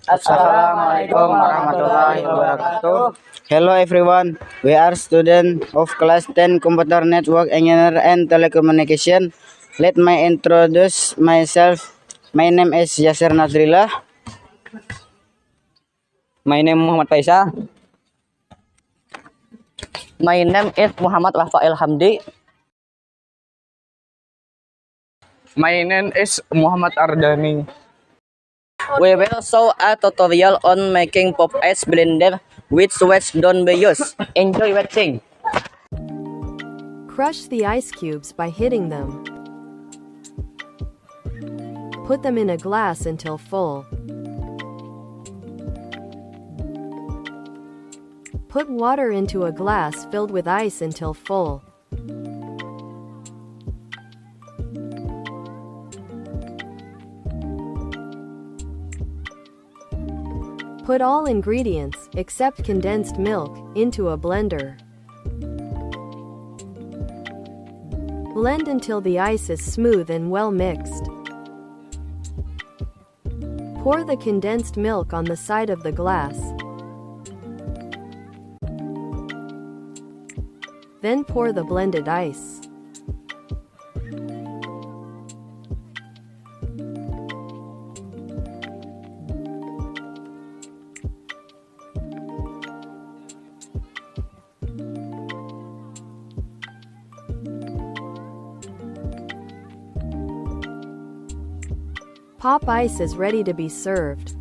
Assalamualaikum warahmatullahi wabarakatuh. Hello everyone, we are students of class 10 Computer Network Engineer and Telecommunication. Let me introduce myself. My name is Yasir Nazrillah. My name Muhammad Faisal. My name is Muhammad Rafa'el Hamdi. My name is Muhammad Ardani. We will show a tutorial on making pop ice blender with sweats don't be used. Enjoy watching. Crush the ice cubes by hitting them. Put them in a glass until full. Put water into a glass filled with ice until full. Put all ingredients, except condensed milk, into a blender. Blend until the ice is smooth and well mixed. Pour the condensed milk on the side of the glass. Then pour the blended ice. Pop ice is ready to be served.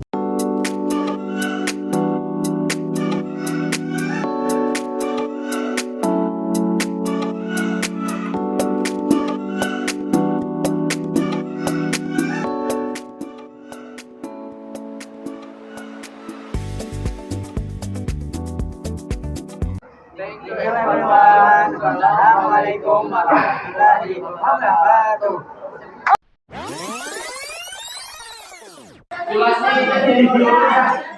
Thank you everyone. Assalamualaikum warahmatullahi wabarakatuh. Terima kasih.